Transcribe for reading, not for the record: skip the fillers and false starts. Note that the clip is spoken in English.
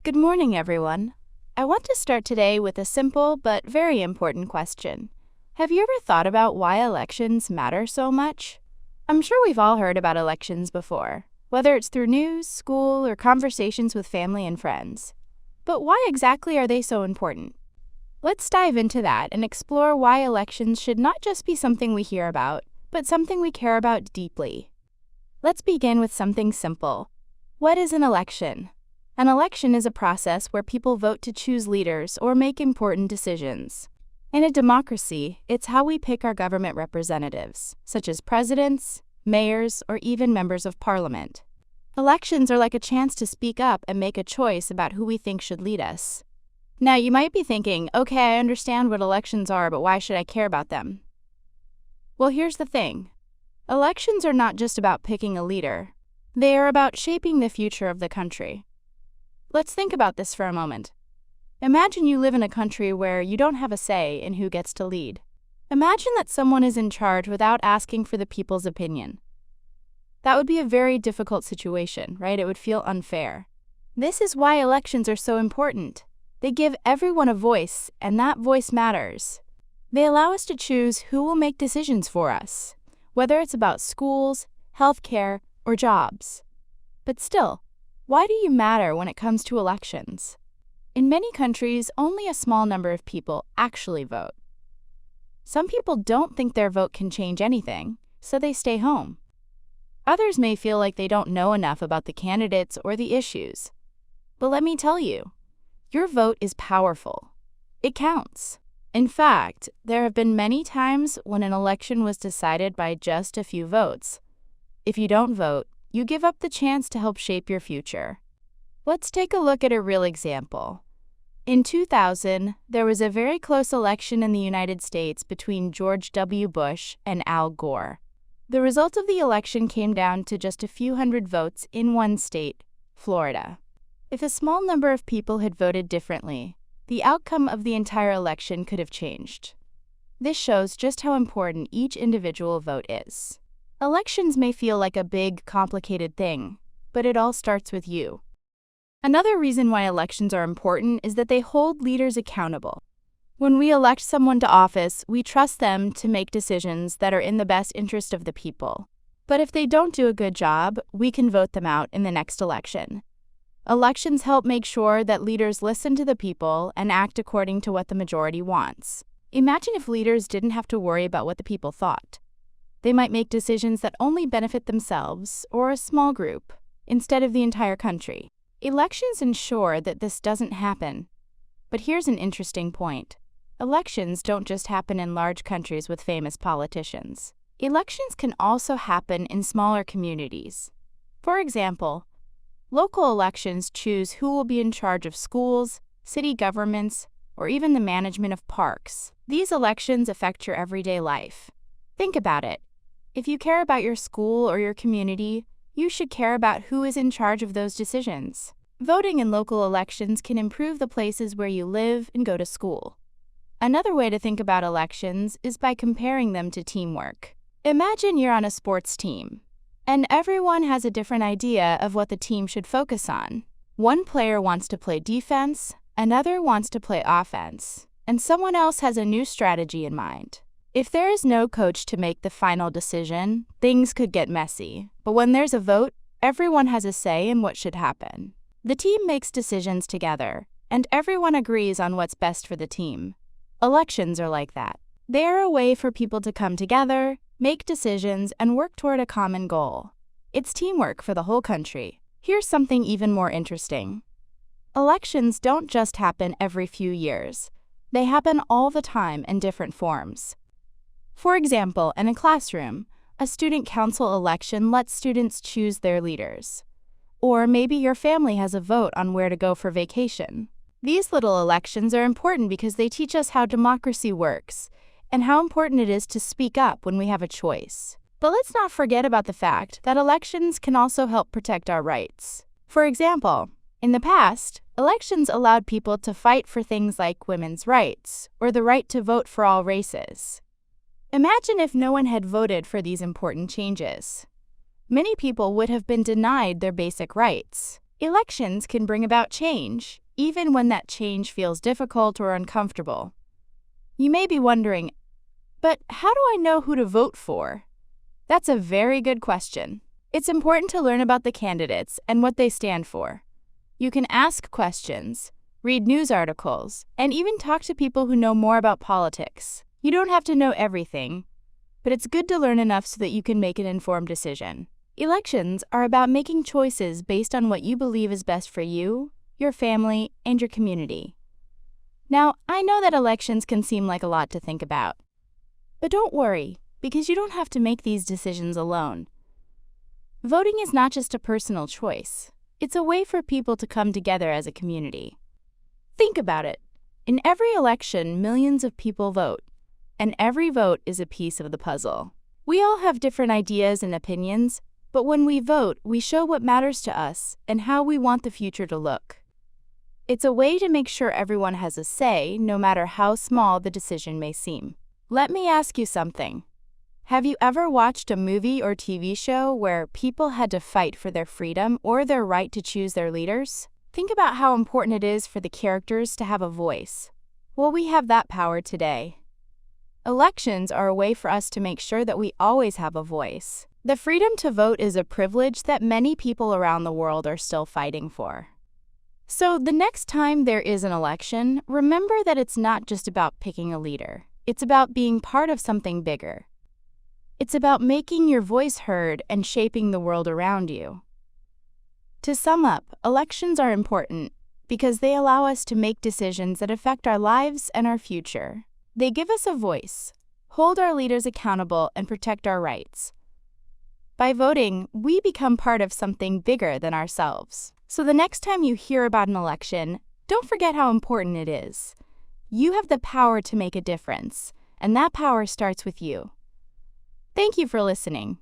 Good morning, everyone. I want to start today with a simple but very important question. Have you ever thought about why elections matter so much? I'm sure we've all heard about elections before, whether it's through news, school, or conversations with family and friends. But why exactly are they so important? Let's dive into that and explore why elections should not just be something we hear about, but something we care about deeply. Let's begin with something simple. What is an election? An election is a process where people vote to choose leaders or make important decisions. In a democracy, it's how we pick our government representatives, such as presidents, mayors, or even members of parliament. Elections are like a chance to speak up and make a choice about who we think should lead us. Now, you might be thinking, okay, I understand what elections are, but why should I care about them? Well, here's the thing. Elections are not just about picking a leader. They are about shaping the future of the country. Let's think about this for a moment. Imagine you live in a country where you don't have a say in who gets to lead. Imagine that someone is in charge without asking for the people's opinion. That would be a very difficult situation, right? It would feel unfair. This is why elections are so important. They give everyone a voice, and that voice matters. They allow us to choose who will make decisions for us, whether it's about schools, healthcare, or jobs. But still, why do you matter when it comes to elections? In many countries, only a small number of people actually vote. Some people don't think their vote can change anything, so they stay home. Others may feel like they don't know enough about the candidates or the issues. But let me tell you, your vote is powerful. It counts. In fact, there have been many times when an election was decided by just a few votes. If you don't vote, you give up the chance to help shape your future. Let's take a look at a real example. In 2000, there was a very close election in the United States between George W. Bush and Al Gore. The result of the election came down to just a few hundred votes in one state, Florida. If a small number of people had voted differently, the outcome of the entire election could have changed. This shows just how important each individual vote is. Elections may feel like a big, complicated thing, but it all starts with you. Another reason why elections are important is that they hold leaders accountable. When we elect someone to office, we trust them to make decisions that are in the best interest of the people. But if they don't do a good job, we can vote them out in the next election. Elections help make sure that leaders listen to the people and act according to what the majority wants. Imagine if leaders didn't have to worry about what the people thought. They might make decisions that only benefit themselves or a small group, instead of the entire country. Elections ensure that this doesn't happen. But here's an interesting point. Elections don't just happen in large countries with famous politicians. Elections can also happen in smaller communities. For example, local elections choose who will be in charge of schools, city governments, or even the management of parks. These elections affect your everyday life. Think about it. If you care about your school or your community, you should care about who is in charge of those decisions. Voting in local elections can improve the places where you live and go to school. Another way to think about elections is by comparing them to teamwork. Imagine you're on a sports team, and everyone has a different idea of what the team should focus on. One player wants to play defense, another wants to play offense, and someone else has a new strategy in mind. If there is no coach to make the final decision, things could get messy. But when there's a vote, everyone has a say in what should happen. The team makes decisions together, and everyone agrees on what's best for the team. Elections are like that. They are a way for people to come together, make decisions, and work toward a common goal. It's teamwork for the whole country. Here's something even more interesting. Elections don't just happen every few years. They happen all the time in different forms. For example, in a classroom, a student council election lets students choose their leaders. Or maybe your family has a vote on where to go for vacation. These little elections are important because they teach us how democracy works and how important it is to speak up when we have a choice. But let's not forget about the fact that elections can also help protect our rights. For example, in the past, elections allowed people to fight for things like women's rights or the right to vote for all races. Imagine if no one had voted for these important changes. Many people would have been denied their basic rights. Elections can bring about change, even when that change feels difficult or uncomfortable. You may be wondering, but how do I know who to vote for? That's a very good question. It's important to learn about the candidates and what they stand for. You can ask questions, read news articles, and even talk to people who know more about politics. You don't have to know everything, but it's good to learn enough so that you can make an informed decision. Elections are about making choices based on what you believe is best for you, your family, and your community. Now, I know that elections can seem like a lot to think about. But don't worry, because you don't have to make these decisions alone. Voting is not just a personal choice. It's a way for people to come together as a community. Think about it. In every election, millions of people vote, and every vote is a piece of the puzzle. We all have different ideas and opinions, but when we vote, we show what matters to us and how we want the future to look. It's a way to make sure everyone has a say, no matter how small the decision may seem. Let me ask you something. Have you ever watched a movie or TV show where people had to fight for their freedom or their right to choose their leaders? Think about how important it is for the characters to have a voice. Well, we have that power today. Elections are a way for us to make sure that we always have a voice. The freedom to vote is a privilege that many people around the world are still fighting for. So the next time there is an election, remember that it's not just about picking a leader. It's about being part of something bigger. It's about making your voice heard and shaping the world around you. To sum up, elections are important because they allow us to make decisions that affect our lives and our future. They give us a voice, hold our leaders accountable, and protect our rights. By voting, we become part of something bigger than ourselves. So the next time you hear about an election, don't forget how important it is. You have the power to make a difference, and that power starts with you. Thank you for listening.